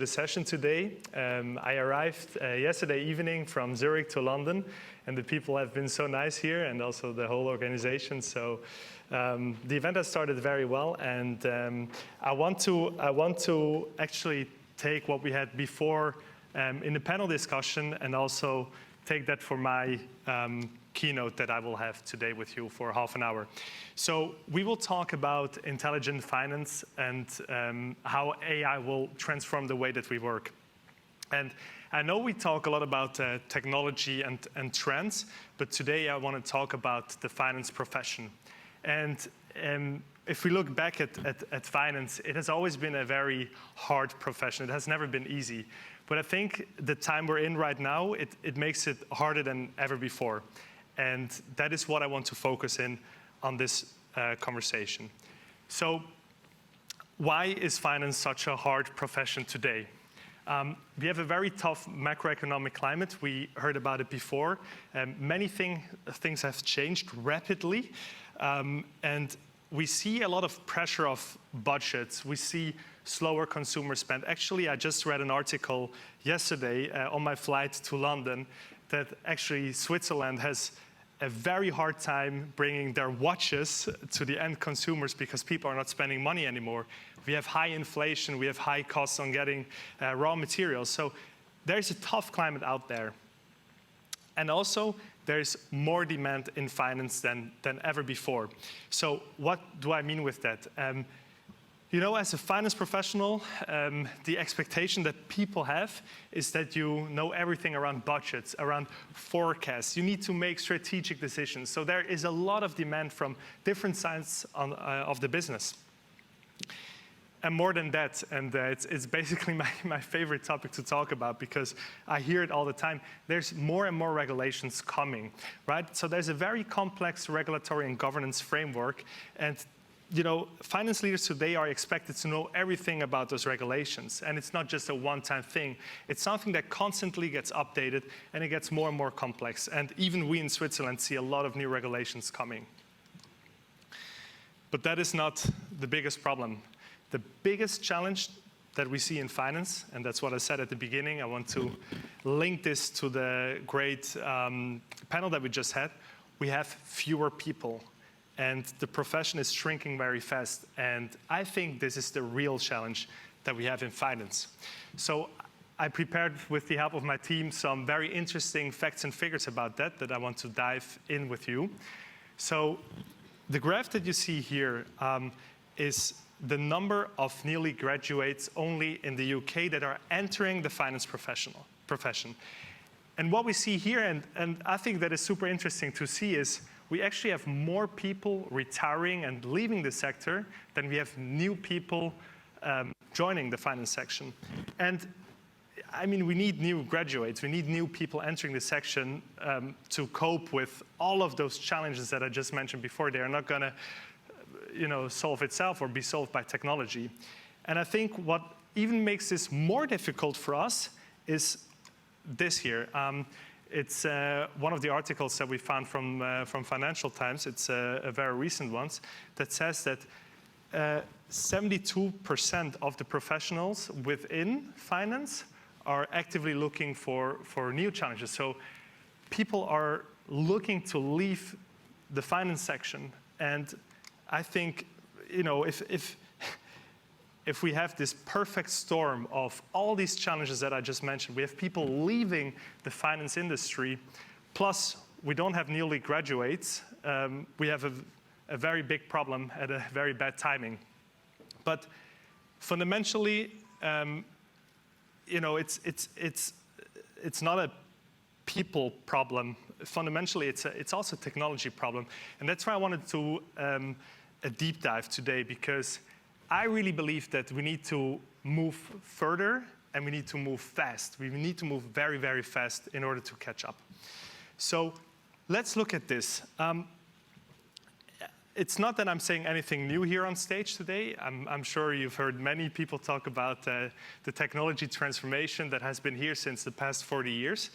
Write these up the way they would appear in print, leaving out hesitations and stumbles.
The session today. I arrived yesterday evening from Zurich to London, and the people have been so nice here, and also the whole organization. So the event has started very well, and I want to actually take what we had before in the panel discussion, and also take that for my keynote that I will have today with you for half an hour. So we will talk about intelligent finance and how AI will transform the way that we work. And I know we talk a lot about technology and trends, but today I want to talk about the finance profession. And if we look back at finance, it has always been a very hard profession. It has never been easy. But I think the time we're in right now, it makes it harder than ever before. And that is what I want to focus in on this conversation. So why is finance such a hard profession today? We have a very tough macroeconomic climate. We heard about it before. Many things have changed rapidly. And we see a lot of pressure of budgets. We see slower consumer spend. Actually, I just read an article yesterday on my flight to London that actually Switzerland has a very hard time bringing their watches to the end consumers because people are not spending money anymore. We have high inflation, we have high costs on getting raw materials. So there's a tough climate out there. And also, there's more demand in finance than ever before. So what do I mean with that? As a finance professional, the expectation that people have is that you know everything around budgets, around forecasts. You need to make strategic decisions. So there is a lot of demand from different sides of the business. And more than that, and it's basically my favorite topic to talk about because I hear it all the time, there's more and more regulations coming, right? So there's a very complex regulatory and governance framework, and finance leaders today are expected to know everything about those regulations. And it's not just a one-time thing. It's something that constantly gets updated, and it gets more and more complex. And even we in Switzerland see a lot of new regulations coming. But that is not the biggest problem. The biggest challenge that we see in finance, and that's what I said at the beginning, I want to link this to the great panel that we just had, we have fewer people. And the profession is shrinking very fast. And I think this is the real challenge that we have in finance. So I prepared, with the help of my team, some very interesting facts and figures about that I want to dive in with you. So the graph that you see here is the number of newly graduates only in the UK that are entering the finance profession. And what we see here, and I think that is super interesting to see, is we actually have more people retiring and leaving the sector than we have new people joining the finance section. And I mean, we need new graduates. We need new people entering the section to cope with all of those challenges that I just mentioned before. They are not going to solve itself or be solved by technology. And I think what even makes this more difficult for us is this here. It's one of the articles that we found from Financial Times. It's a very recent one that says that 72% of the professionals within finance are actively looking for new challenges. So people are looking to leave the finance section. And I think, if we have this perfect storm of all these challenges that I just mentioned, we have people leaving the finance industry, plus we don't have newly graduates, we have a very big problem at a very bad timing. But fundamentally, it's not a people problem. Fundamentally, it's also a technology problem. And that's why I wanted to a deep dive today, because I really believe that we need to move further and we need to move fast. We need to move very, very fast in order to catch up. So let's look at this. It's not that I'm saying anything new here on stage today. I'm sure you've heard many people talk about the technology transformation that has been here since the past 40 years.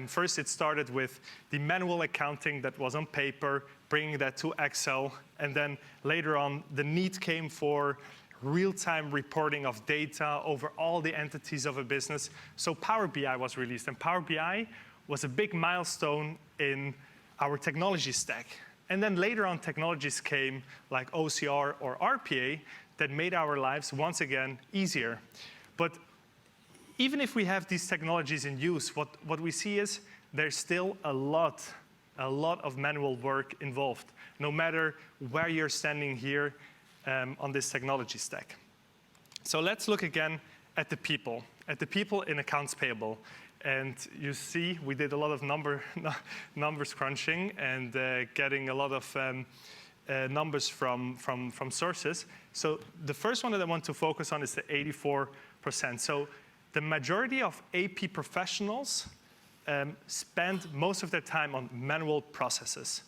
First, it started with the manual accounting that was on paper, bringing that to Excel. And then later on, the need came for real-time reporting of data over all the entities of a business. So Power BI was released, and Power BI was a big milestone in our technology stack. And then later on, technologies came like OCR or RPA that made our lives, once again, easier. But even if we have these technologies in use, what we see is there's still a lot of manual work involved, no matter where you're standing here on this technology stack. So let's look again at the people in accounts payable. And you see, we did a lot of numbers crunching and getting a lot of numbers from sources. So the first one that I want to focus on is the 84%. So the majority of AP professionals spend most of their time on manual processes.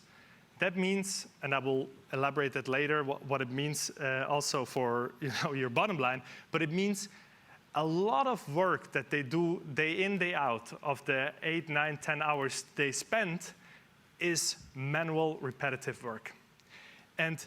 That means, and I will elaborate that later, what it means also for your bottom line, but it means a lot of work that they do day in, day out of the 8, 9, 10 hours they spend is manual repetitive work. And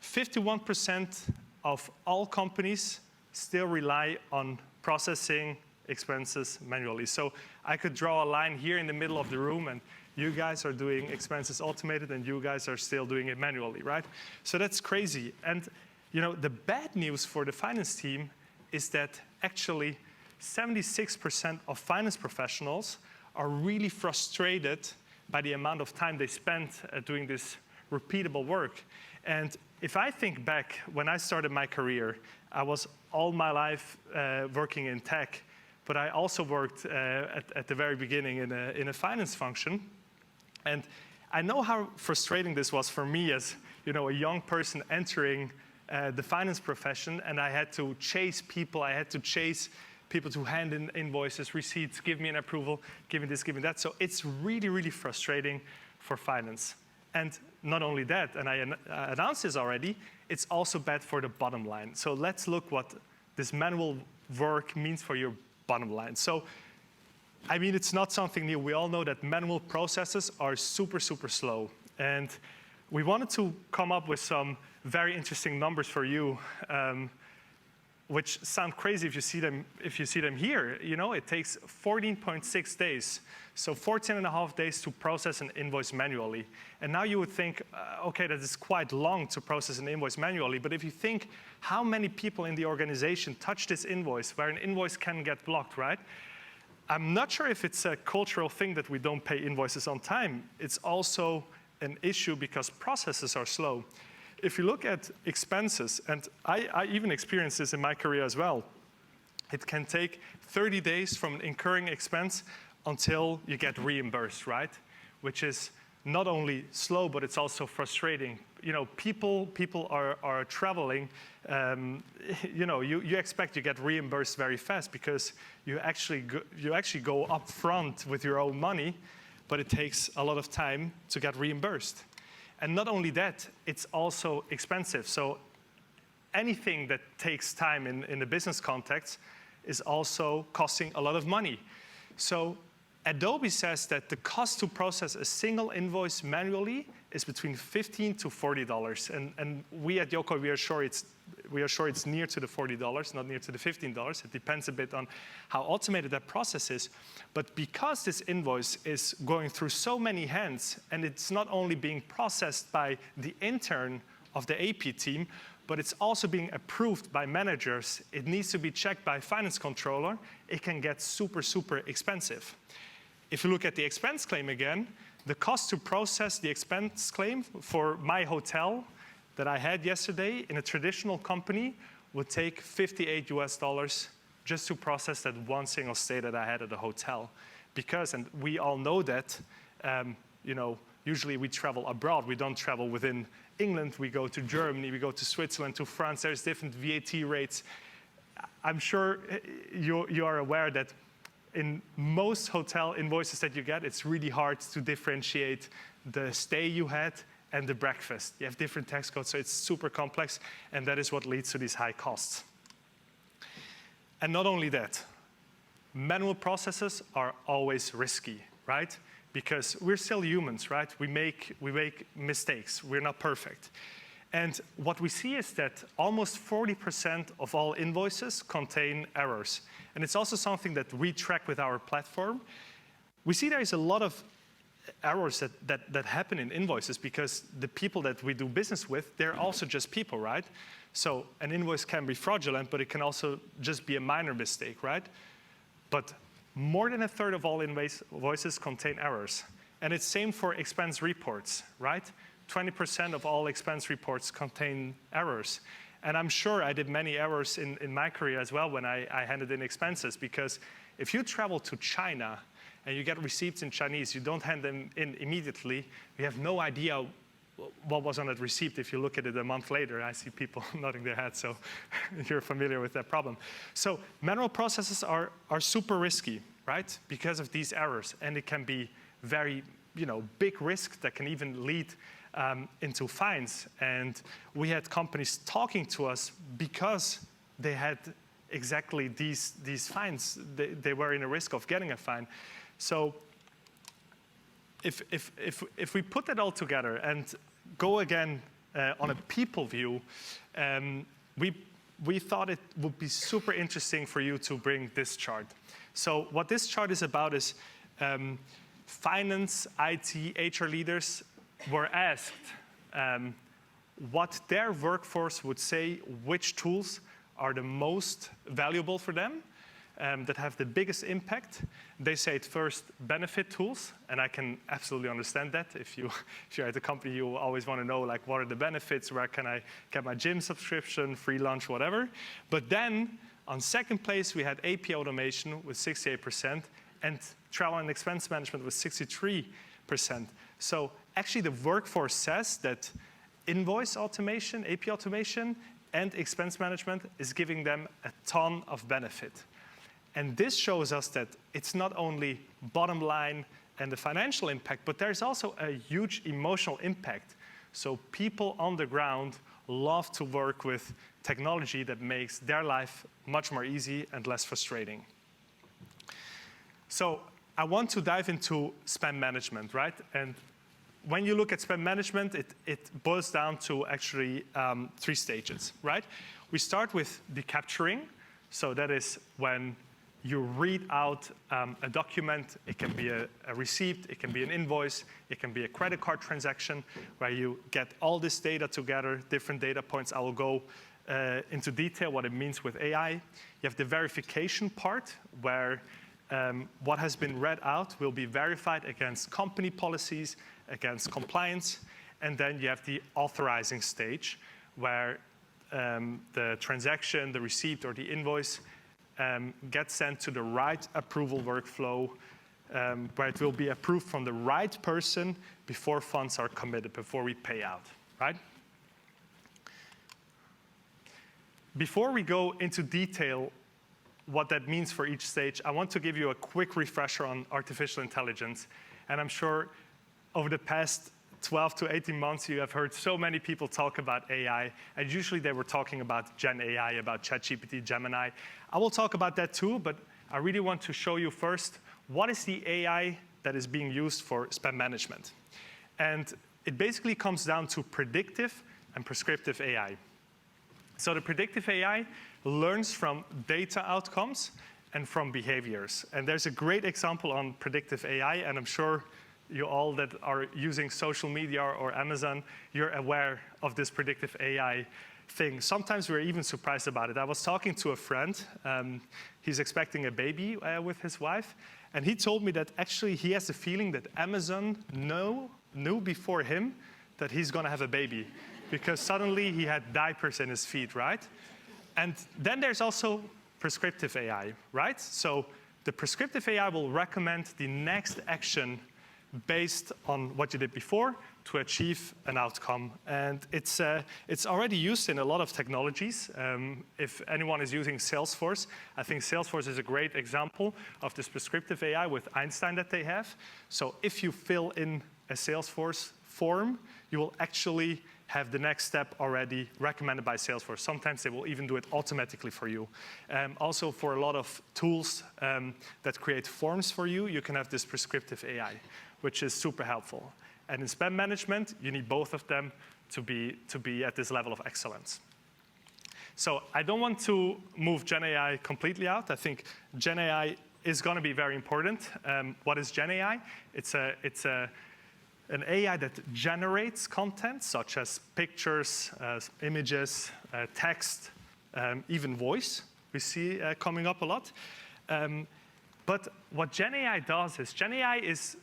51% of all companies still rely on processing expenses manually. So I could draw a line here in the middle of the room, and you guys are doing expenses automated, and you guys are still doing it manually, right? So that's crazy. And the bad news for the finance team is that actually 76% of finance professionals are really frustrated by the amount of time they spend doing this repeatable work. And if I think back, when I started my career, I was all my life working in tech, but I also worked at the very beginning in a finance function. And I know how frustrating this was for me as a young person entering the finance profession, and I had to chase people. I had to chase people to hand in invoices, receipts, give me an approval, give me this, give me that. So it's really, really frustrating for finance. And not only that, and I announced this already, it's also bad for the bottom line. So let's look what this manual work means for your bottom line. So, I mean, it's not something new. We all know that manual processes are super, super slow. And we wanted to come up with some very interesting numbers for you, which sound crazy if you see them here. It takes 14.6 days, so 14 and a half days to process an invoice manually. And now you would think, okay, that is quite long to process an invoice manually. But if you think how many people in the organization touch this invoice, where an invoice can get blocked, right? I'm not sure if it's a cultural thing that we don't pay invoices on time. It's also an issue because processes are slow. If you look at expenses, and I even experienced this in my career as well, it can take 30 days from incurring expense until you get reimbursed, right? Which is not only slow, but it's also frustrating. People are traveling. You expect you get reimbursed very fast because you actually go up front with your own money, but it takes a lot of time to get reimbursed. And not only that, it's also expensive. So anything that takes time in a business context is also costing a lot of money. So Adobe says that the cost to process a single invoice manually is between $15 to $40. And we at Yokoy, we are sure it's near to the $40, not near to the $15. It depends a bit on how automated that process is. But because this invoice is going through so many hands, and it's not only being processed by the intern of the AP team, but it's also being approved by managers, it needs to be checked by finance controller, it can get super, super expensive. If you look at the expense claim again, the cost to process the expense claim for my hotel that I had yesterday in a traditional company would take $58 US just to process that one single stay that I had at the hotel. Because, and we all know that, usually we travel abroad. We don't travel within England. We go to Germany, we go to Switzerland, to France. There's different VAT rates. I'm sure you are aware that in most hotel invoices that you get, it's really hard to differentiate the stay you had and the breakfast. You have different tax codes, so it's super complex, and that is what leads to these high costs. And not only that, manual processes are always risky, right? Because we're still humans, right? We make mistakes. We're not perfect. And what we see is that almost 40% of all invoices contain errors. And it's also something that we track with our platform. We see there is a lot of errors that happen in invoices because the people that we do business with, they're also just people, right? So an invoice can be fraudulent, but it can also just be a minor mistake, right? But more than a third of all invoices contain errors. And it's same for expense reports, right? 20% of all expense reports contain errors. And I'm sure I did many errors in my career as well when I handed in expenses, because if you travel to China and you get receipts in Chinese, you don't hand them in immediately, you have no idea what was on that receipt if you look at it a month later. I see people nodding their heads, so you're familiar with that problem. So manual processes are super risky, right? Because of these errors, and it can be very big risk that can even lead into fines. And we had companies talking to us because they had exactly these fines. They were in a risk of getting a fine. So if we put that all together and go again on a people view, we thought it would be super interesting for you to bring this chart. So what this chart is about is finance, IT, HR leaders were asked what their workforce would say, which tools are the most valuable for them, that have the biggest impact. They said first benefit tools, and I can absolutely understand that. If you're at a company, you always want to know like what are the benefits, where can I get my gym subscription, free lunch, whatever. But then on second place we had AP automation with 68%, and travel and expense management with 63%. So actually the workforce says that invoice automation, AP automation, and expense management is giving them a ton of benefit. And this shows us that it's not only bottom line and the financial impact, but there's also a huge emotional impact. So people on the ground love to work with technology that makes their life much more easy and less frustrating. So I want to dive into spend management, right? And when you look at spend management, it boils down to actually 3 stages, right? We start with the capturing. So that is when you read out a document. It can be a receipt, it can be an invoice, it can be a credit card transaction, where you get all this data together, different data points. I will go into detail what it means with AI. You have the verification part, where what has been read out will be verified against company policies, against compliance. And then you have the authorizing stage, where the transaction, the receipt, or the invoice gets sent to the right approval workflow, where it will be approved from the right person before funds are committed, before we pay out, right? Before we go into detail what that means for each stage, I want to give you a quick refresher on artificial intelligence. And I'm sure over the past 12 to 18 months, you have heard so many people talk about AI, and usually they were talking about Gen AI, about ChatGPT, Gemini. I will talk about that too, but I really want to show you first what is the AI that is being used for spend management. And it basically comes down to predictive and prescriptive AI. So the predictive AI learns from data outcomes and from behaviors. And there's a great example on predictive AI, and I'm sure you all that are using social media or Amazon, you're aware of this predictive AI thing. Sometimes we're even surprised about it. I was talking to a friend. He's expecting a baby with his wife. And he told me that actually he has a feeling that Amazon knew before him that he's going to have a baby, because suddenly he had diapers in his feet, right? And then there's also prescriptive AI, right? So the prescriptive AI will recommend the next action based on what you did before to achieve an outcome. And it's already used in a lot of technologies. If anyone is using Salesforce, I think Salesforce is a great example of this prescriptive AI with Einstein that they have. So if you fill in a Salesforce form, you will actually have the next step already recommended by Salesforce. Sometimes they will even do it automatically for you. Also for a lot of tools that create forms for you, you can have this prescriptive AI, which is super helpful. And in spend management, you need both of them to be at this level of excellence. So I don't want to move Gen AI completely out. I think Gen AI is going to be very important. What is Gen AI? It's an AI that generates content, such as pictures, images, text, even voice. We see coming up a lot. But what Gen AI does is Gen AI is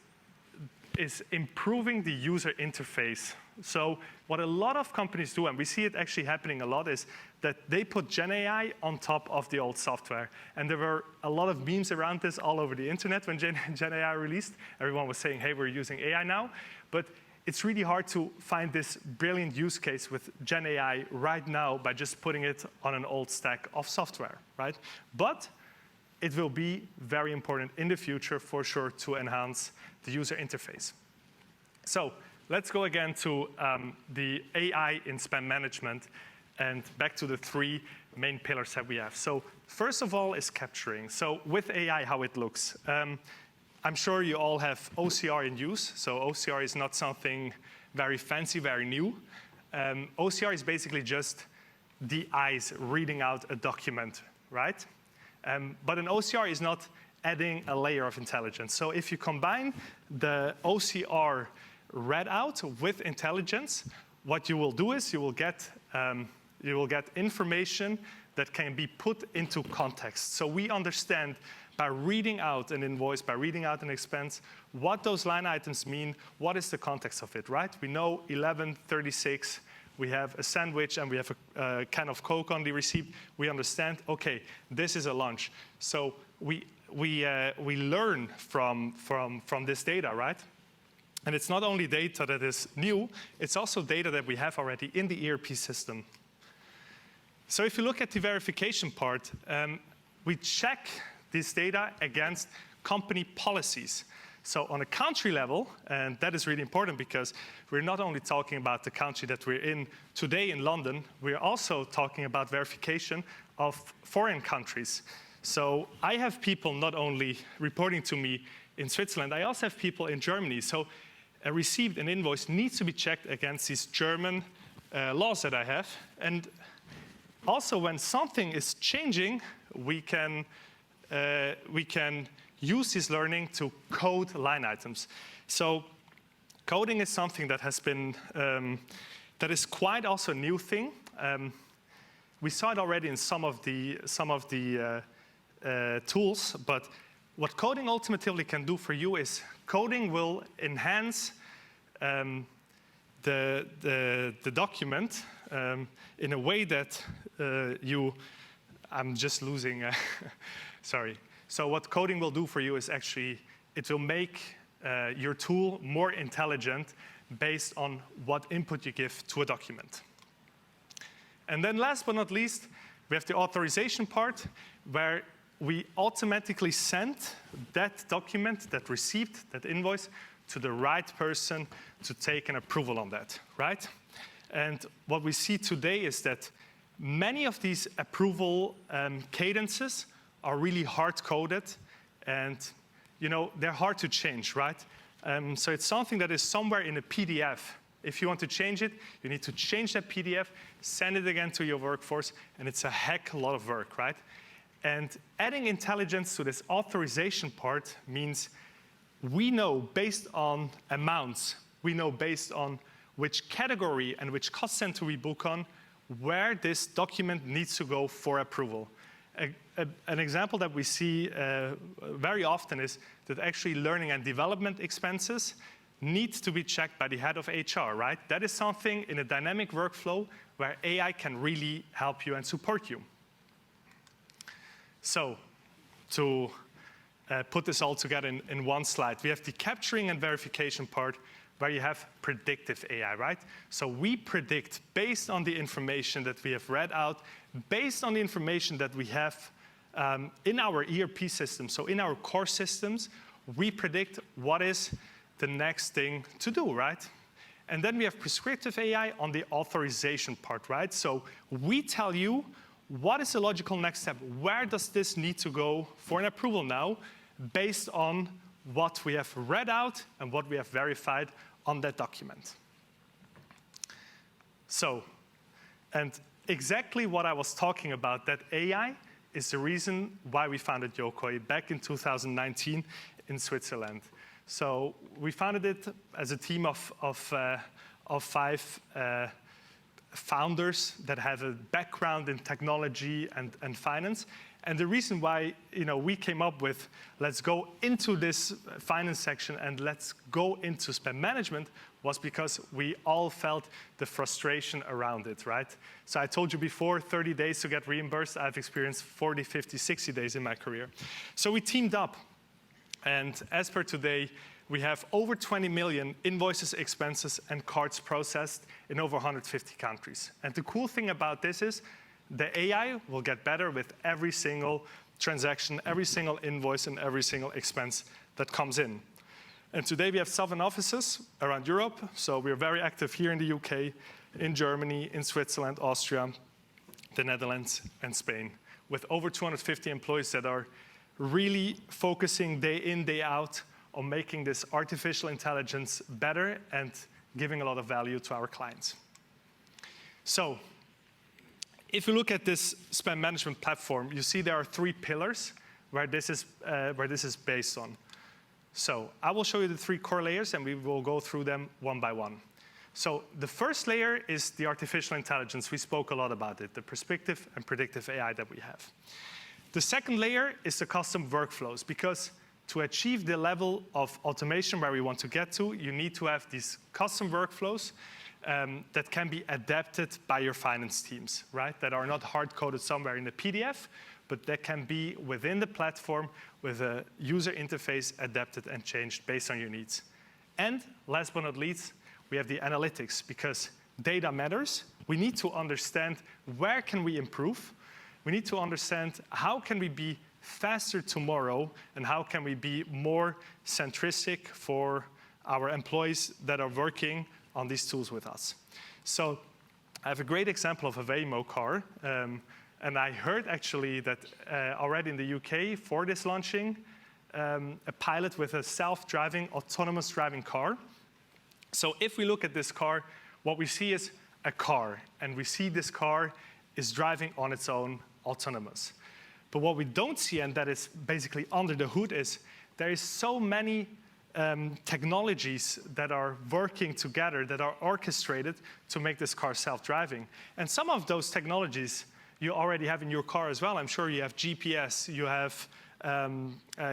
improving the user interface. So what a lot of companies do, and we see it actually happening a lot, is that they put Gen AI on top of the old software. And there were a lot of memes around this all over the internet when Gen AI released. Everyone was saying, hey, we're using AI now. But it's really hard to find this brilliant use case with Gen AI right now by just putting it on an old stack of software, right? But it will be very important in the future, for sure, to enhance the user interface. So let's go again to the AI in spam management and back to the three main pillars that we have. So first of all is capturing. So with AI, how it looks. I'm sure you all have OCR in use. So OCR is not something very fancy, very new. OCR is basically just the eyes reading out a document, right? But an OCR is not adding a layer of intelligence. So if you combine the OCR read out with intelligence, what you will do is you will get information that can be put into context. So we understand by reading out an invoice, by reading out an expense, what those line items mean, what is the context of it, right? We know 11:36, we have a sandwich and we have a can of Coke on the receipt. We understand, okay, this is a lunch. So we learn from this data, right? And it's not only data that is new, it's also data that we have already in the ERP system. So if you look at the verification part, we check this data against company policies. So on a country level, and that is really important because we're not only talking about the country that we're in today in London, we're also talking about verification of foreign countries. So I have people not only reporting to me in Switzerland, I also have people in Germany. So a receipt, an invoice needs to be checked against these German laws that I have. And also when something is changing, we can use this learning to code line items. So coding is something that has been, that is quite also a new thing. We saw it already in some of the tools, but what coding ultimately can do for you is coding will enhance the document in a way that I'm just losing, sorry. So what coding will do for you is actually, it will make your tool more intelligent based on what input you give to a document. And then last but not least, we have the authorization part where we automatically send that document, that receipt, that invoice to the right person to take an approval on that, right? And what we see today is that many of these approval cadences are really hard-coded and they're hard to change, right? So it's something that is somewhere in a PDF. If you want to change it, you need to change that PDF, send it again to your workforce, and it's a heck of a lot of work, right? And adding intelligence to this authorization part means we know based on amounts, we know based on which category and which cost center we book on, where this document needs to go for approval. An example that we see very often is that actually learning and development expenses needs to be checked by the head of HR, right? That is something in a dynamic workflow where AI can really help you and support you. So to put this all together in one slide, we have the capturing and verification part where you have predictive AI, right? So we predict based on the information that we have read out, based on the information that we have in our ERP system, so in our core systems, we predict what is the next thing to do, right? And then we have prescriptive AI on the authorization part, right? So we tell you what is the logical next step? Where does this need to go for an approval now based on what we have read out and what we have verified on that document? So, and exactly what I was talking about, that AI is the reason why we founded Yokoy back in 2019 in Switzerland. So we founded it as a team of 5 founders that have a background in technology and finance. And the reason why we came up with, let's go into this finance section and let's go into spend management, was because we all felt the frustration around it, right? So I told you before, 30 days to get reimbursed. I've experienced 40, 50, 60 days in my career. So we teamed up. And as per today, we have over 20 million invoices, expenses, and cards processed in over 150 countries. And the cool thing about this is the AI will get better with every single transaction, every single invoice, and every single expense that comes in. And today we have 7 offices around Europe. So we're very active here in the UK, in Germany, in Switzerland, Austria, the Netherlands, and Spain, with over 250 employees that are really focusing day in, day out on making this artificial intelligence better and giving a lot of value to our clients. So if you look at this spend management platform, you see there are 3 pillars where this is based on. So I will show you the 3 core layers, and we will go through them one by one. So the first layer is the artificial intelligence. We spoke a lot about it, the prescriptive and predictive AI that we have. The second layer is the custom workflows, because to achieve the level of automation where we want to get to, you need to have these custom workflows that can be adapted by your finance teams, right? That are not hard-coded somewhere in the PDF, but that can be within the platform with a user interface adapted and changed based on your needs. And last but not least, we have the analytics, because data matters. We need to understand where can we improve. We need to understand how can we be faster tomorrow, and how can we be more centristic for our employees that are working on these tools with us. So I have a great example of a Waymo car. And I heard actually that already in the UK for this launching, a pilot with a self-driving, autonomous driving car. So if we look at this car, what we see is a car. And we see this car is driving on its own, autonomous. But what we don't see, and that is basically under the hood, is there is so many technologies that are working together, that are orchestrated to make this car self-driving. And some of those technologies you already have in your car as well. I'm sure you have GPS, you have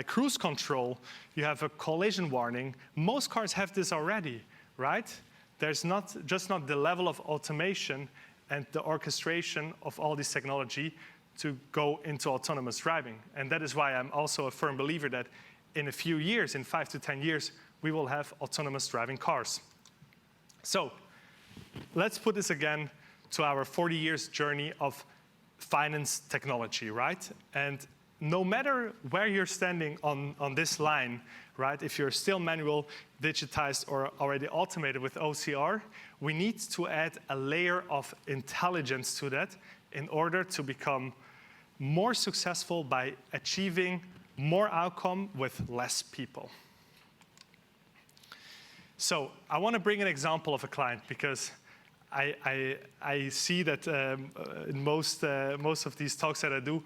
cruise control, you have a collision warning. Most cars have this already, right? There's not the level of automation and the orchestration of all this technology to go into autonomous driving. And that is why I'm also a firm believer that in a few years, in 5 to 10 years, we will have autonomous driving cars. So let's put this again to our 40 years journey of finance technology, right? And no matter where you're standing on this line, right, if you're still manual, digitized, or already automated with OCR, we need to add a layer of intelligence to that in order to become more successful by achieving more outcome with less people. So I want to bring an example of a client, because I see that in most of these talks that I do,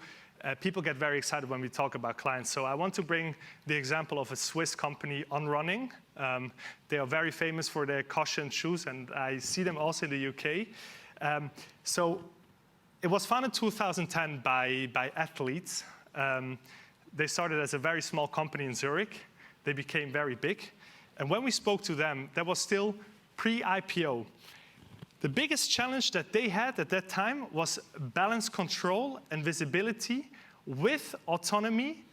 people get very excited when we talk about clients. So I want to bring the example of a Swiss company, On Running. They are very famous for their cushioned shoes, and I see them also in the UK. So it was founded in 2010 by athletes. They started as a very small company in Zurich. They became very big. And when we spoke to them, that was still pre-IPO. The biggest challenge that they had at that time was balance control and visibility with autonomy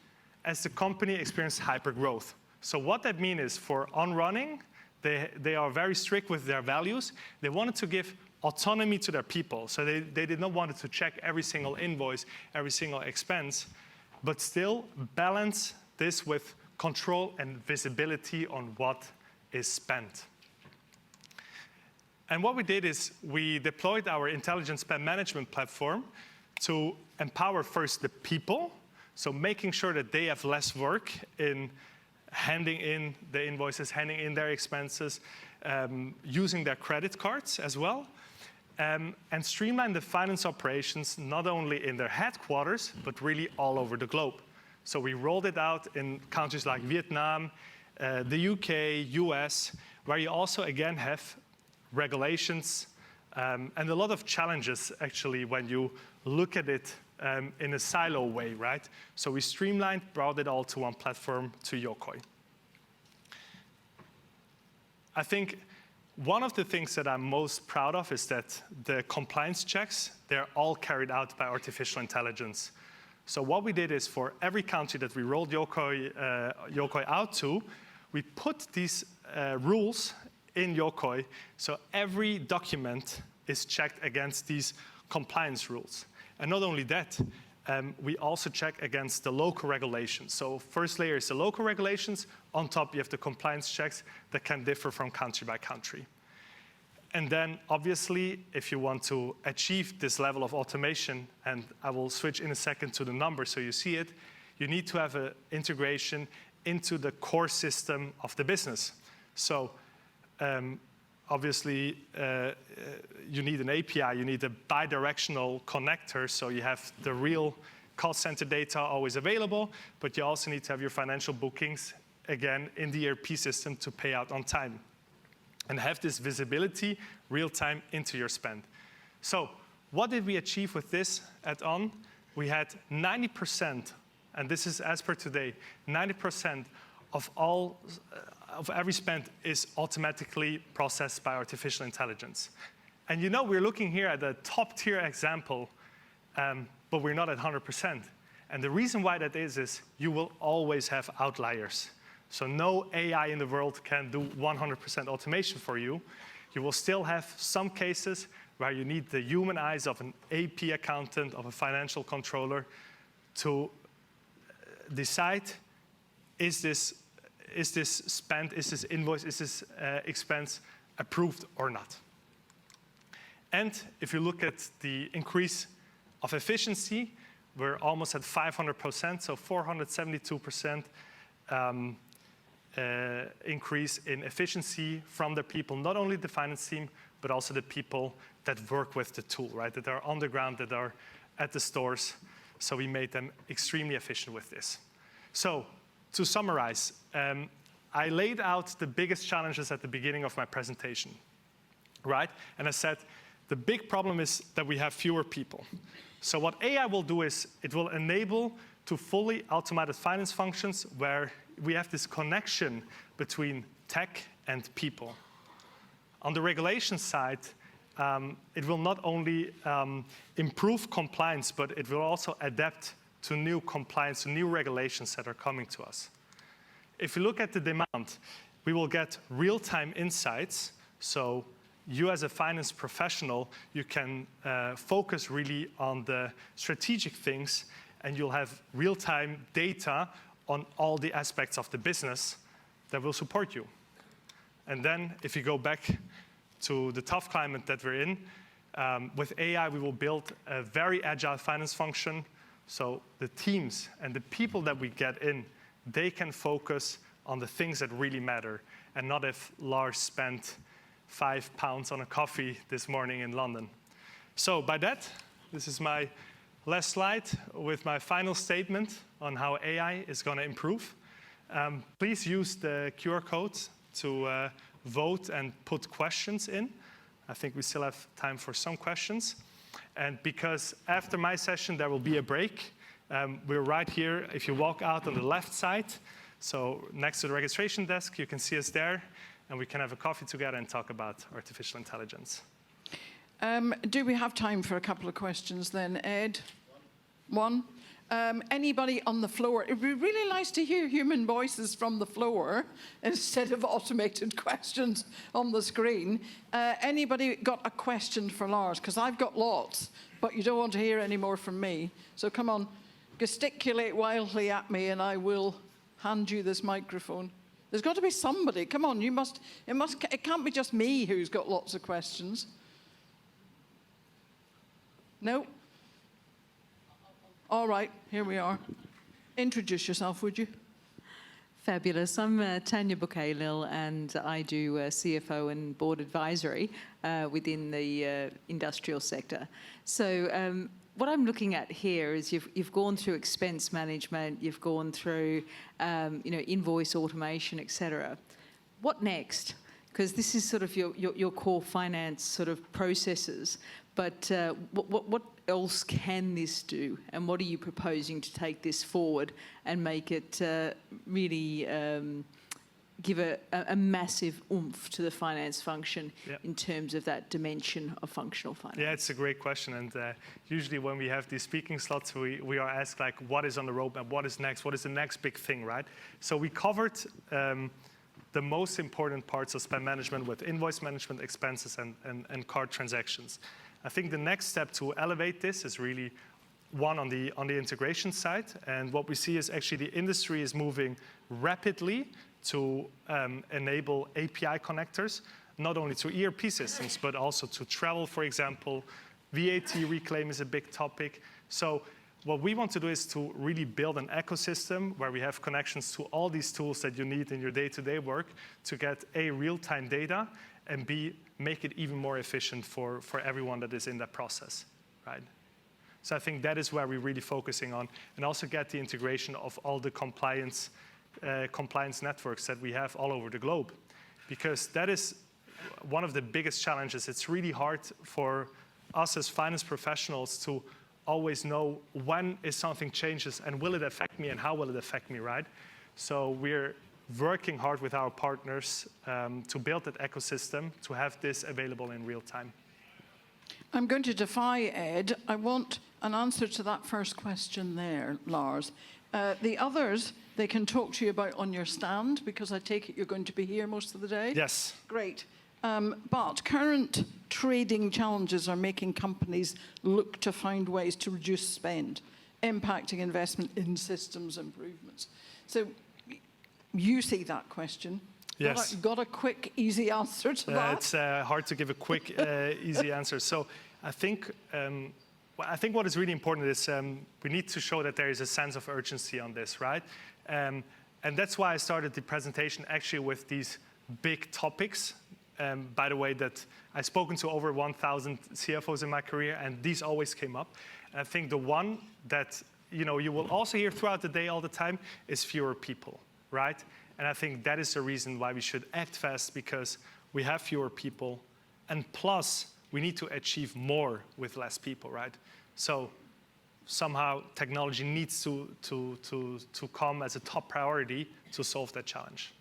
as the company experienced hypergrowth. So what that means is for On Running, they are very strict with their values. They wanted to give autonomy to their people. So they did not want to check every single invoice, every single expense, but still balance this with control and visibility on what is spent. And what we did is we deployed our intelligent spend management platform to empower first the people, so making sure that they have less work in handing in the invoices, handing in their expenses, using their credit cards as well. and streamline the finance operations not only in their headquarters, but really all over the globe. So we rolled it out in countries like Vietnam, the UK, US, where you also, again, have regulations and a lot of challenges, actually, when you look at it in a silo way, right? So we streamlined, brought it all to one platform, to Yokoy. I think one of the things that I'm most proud of is that the compliance checks, they're all carried out by artificial intelligence. So what we did is for every country that we rolled Yokoy out to, we put these rules in Yokoy, so every document is checked against these compliance rules. And not only that, we also check against the local regulations. So first layer is the local regulations. On top, you have the compliance checks that can differ from country by country. And then, obviously, if you want to achieve this level of automation, and I will switch in a second to the numbers so you see it, you need to have an integration into the core system of the business. So obviously, you need an API, you need a bidirectional connector, so you have the real call center data always available, but you also need to have your financial bookings, again, in the ERP system to pay out on time. And have this visibility real time into your spend. So what did we achieve with this add-on? We had 90%, and this is as per today, 90% of every spend is automatically processed by artificial intelligence. And you know, we're looking here at a top tier example, but we're not at 100%. And the reason why that is you will always have outliers. So no AI in the world can do 100% automation for you. You will still have some cases where you need the human eyes of an AP accountant, of a financial controller to decide, is this spend, is this invoice, is this expense approved or not? And if you look at the increase of efficiency, we're almost at 500%, so 472% increase in efficiency from the people, not only the finance team, but also the people that work with the tool, right? That are on the ground, that are at the stores. So we made them extremely efficient with this. So to summarize, I laid out the biggest challenges at the beginning of my presentation, right? And I said, the big problem is that we have fewer people. So what AI will do is it will enable to fully automated finance functions where we have this connection between tech and people. On the regulation side, it will not only improve compliance, but it will also adapt to new compliance, to new regulations that are coming to us. If you look at the demand, we will get real-time insights. So you as a finance professional, you can focus really on the strategic things, and you'll have real-time data on all the aspects of the business that will support you. And then if you go back to the tough climate that we're in, with AI, we will build a very agile finance function. So the teams and the people that we get in, they can focus on the things that really matter, and not if Lars spent £5 on a coffee this morning in London. So by that, this is my last slide with my final statement on how AI is going to improve. Please use the QR code to vote and put questions in. I think we still have time for some questions. And because after my session, there will be a break. We're right here. If you walk out on the left side, so next to the registration desk, you can see us there, and we can have a coffee together and talk about artificial intelligence. Do we have time for a couple of questions then, Ed? One? Anybody on the floor? It would be really nice to hear human voices from the floor instead of automated questions on the screen. Anybody got a question for Lars? Because I've got lots, but you don't want to hear any more from me. So come on, gesticulate wildly at me and I will hand you this microphone. There's got to be somebody. Come on, it can't be just me who's got lots of questions. No? All right, here we are. Introduce yourself, would you? Fabulous. I'm Tanya Bukalil, and I do CFO and board advisory within the industrial sector. So what I'm looking at here is you've gone through expense management, you've gone through invoice automation, etc. What next? Because this is sort of your core finance sort of processes, but what else can this do, and what are you proposing to take this forward and make it really give a massive oomph to the finance function in terms of that dimension of functional finance? Yeah, it's a great question, and usually when we have these speaking slots, we are asked like, what is on the roadmap, what is next, what is the next big thing, right? So we covered the most important parts of spend management with invoice management, expenses, and card transactions. I think the next step to elevate this is really one on the integration side, and what we see is actually the industry is moving rapidly to enable API connectors, not only to ERP systems, but also to travel, for example. VAT reclaim is a big topic. So what we want to do is to really build an ecosystem where we have connections to all these tools that you need in your day-to-day work to get A, real-time data, and B, make it even more efficient for everyone that is in that process, right? So I think that is where we're really focusing on, and also get the integration of all the compliance networks that we have all over the globe. Because that is one of the biggest challenges. It's really hard for us as finance professionals to always know when is something changes and will it affect me and how will it affect me, right? So we're working hard with our partners to build that ecosystem, to have this available in real time. I'm going to defy Ed. I want an answer to that first question there, Lars. The others, they can talk to you about on your stand, because I take it you're going to be here most of the day? Yes. Great. But current trading challenges are making companies look to find ways to reduce spend, impacting investment in systems improvements. So you see that question. Yes. Got a quick, easy answer to that? It's hard to give a quick, easy answer. So I think what is really important is we need to show that there is a sense of urgency on this, right? And that's why I started the presentation actually with these big topics. By the way, that I've spoken to over 1,000 CFOs in my career, and these always came up. And I think the one that you will also hear throughout the day all the time is fewer people, right? And I think that is the reason why we should act fast, because we have fewer people, and plus we need to achieve more with less people, right? So somehow technology needs to come as a top priority to solve that challenge.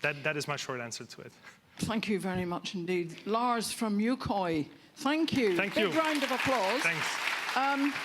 That is my short answer to it. Thank you very much indeed. Lars from Yokoy, thank you. Thank you. Big round of applause. Thanks.